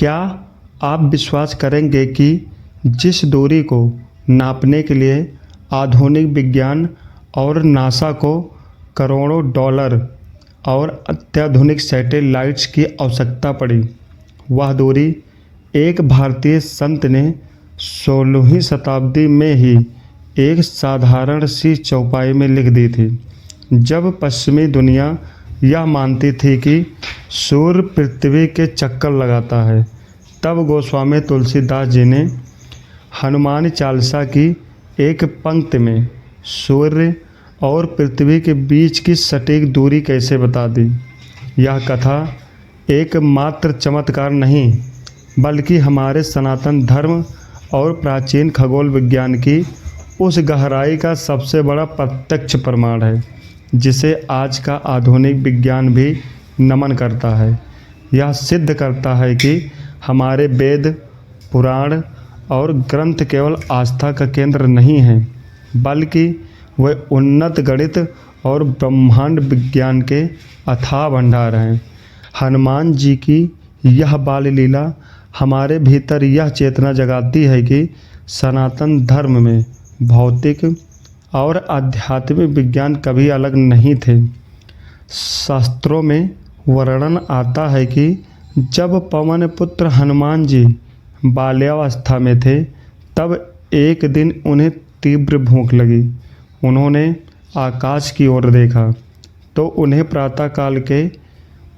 क्या आप विश्वास करेंगे कि जिस दूरी को नापने के लिए आधुनिक विज्ञान और नासा को करोड़ों डॉलर और अत्याधुनिक सैटेलाइट्स की आवश्यकता पड़ी, वह दूरी एक भारतीय संत ने 16वीं शताब्दी में ही एक साधारण सी चौपाई में लिख दी थी। जब पश्चिमी दुनिया यह मानती थी कि सूर्य पृथ्वी के चक्कर लगाता है, तब गोस्वामी तुलसीदास जी ने हनुमान चालीसा की एक पंक्ति में सूर्य और पृथ्वी के बीच की सटीक दूरी कैसे बता दी। यह कथा एक मात्र चमत्कार नहीं, बल्कि हमारे सनातन धर्म और प्राचीन खगोल विज्ञान की उस गहराई का सबसे बड़ा प्रत्यक्ष प्रमाण है, जिसे आज का आधुनिक विज्ञान भी नमन करता है। यह सिद्ध करता है कि हमारे वेद, पुराण और ग्रंथ केवल आस्था का केंद्र नहीं हैं, बल्कि वे उन्नत गणित और ब्रह्मांड विज्ञान के अथाह भंडार हैं। हनुमान जी की यह बाल लीला हमारे भीतर यह चेतना जगाती है कि सनातन धर्म में भौतिक और आध्यात्मिक विज्ञान कभी अलग नहीं थे। शास्त्रों में वर्णन आता है कि जब पवन पुत्र हनुमान जी बाल्यावस्था में थे, तब एक दिन उन्हें तीव्र भूख लगी। उन्होंने आकाश की ओर देखा तो उन्हें प्रातःकाल के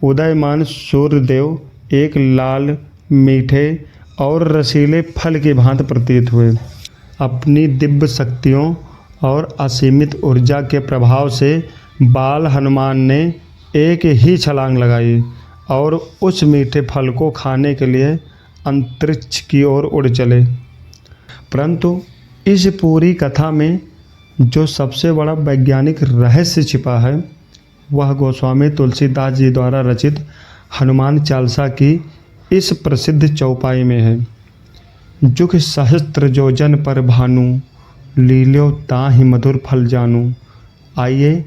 उदयमान सूर्यदेव एक लाल, मीठे और रसीले फल की भांति प्रतीत हुए। अपनी दिव्य शक्तियों और असीमित ऊर्जा के प्रभाव से बाल हनुमान ने एक ही छलांग लगाई और उस मीठे फल को खाने के लिए अंतरिक्ष की ओर उड़ चले। परंतु इस पूरी कथा में जो सबसे बड़ा वैज्ञानिक रहस्य छिपा है, वह गोस्वामी तुलसीदास जी द्वारा रचित हनुमान चालीसा की इस प्रसिद्ध चौपाई में है। जुग सहस्त्र योजन पर भानु, लील्यो ताहि मधुर फल जानू। आइए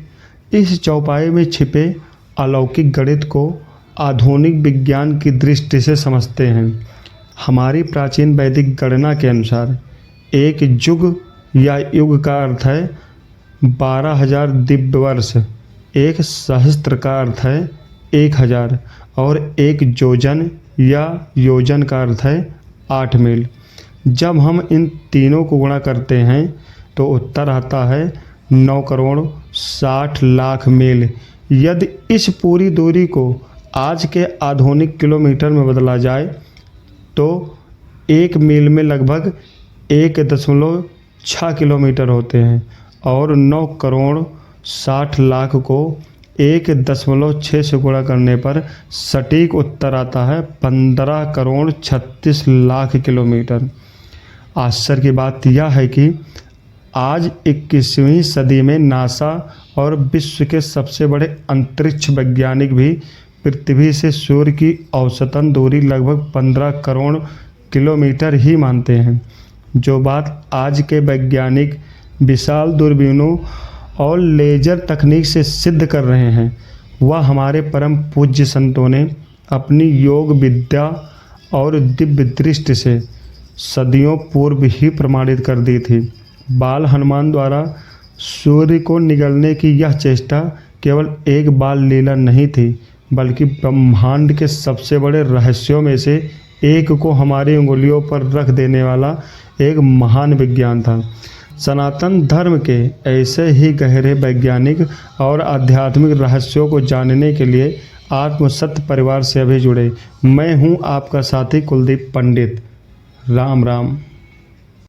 इस चौपाई में छिपे अलौकिक गणित को आधुनिक विज्ञान की दृष्टि से समझते हैं। हमारी प्राचीन वैदिक गणना के अनुसार एक युग या युग का अर्थ है 12,000 दिव्य वर्ष, एक सहस्त्र का अर्थ है 1,000 और एक योजन या योजन का अर्थ है 8 मील। जब हम इन तीनों को गुणा करते हैं तो उत्तर आता है 9 करोड़ 60 लाख मील। यदि इस पूरी दूरी को आज के आधुनिक किलोमीटर में बदला जाए तो 1 मील में लगभग 1.6 किलोमीटर होते हैं और 9 करोड़ 60 लाख को 1.6 से गुणा करने पर सटीक उत्तर आता है 15 करोड़ 36 लाख किलोमीटर। आश्चर्य की बात यह है कि आज 21वीं सदी में नासा और विश्व के सबसे बड़े अंतरिक्ष वैज्ञानिक भी पृथ्वी से सूर्य की औसतन दूरी लगभग 15 करोड़ किलोमीटर ही मानते हैं। जो बात आज के वैज्ञानिक विशाल दूरबीनों और लेजर तकनीक से सिद्ध कर रहे हैं, वह हमारे परम पूज्य संतों ने अपनी योग विद्या और दिव्य दृष्टि से सदियों पूर्व ही प्रमाणित कर दी थी। बाल हनुमान द्वारा सूर्य को निगलने की यह चेष्टा केवल एक बाल लीला नहीं थी, बल्कि ब्रह्मांड के सबसे बड़े रहस्यों में से एक को हमारी उंगलियों पर रख देने वाला एक महान विज्ञान था। सनातन धर्म के ऐसे ही गहरे वैज्ञानिक और आध्यात्मिक रहस्यों को जानने के लिए आत्मसत्य परिवार से अभी जुड़े। मैं हूं आपका साथी कुलदीप पंडित। राम राम।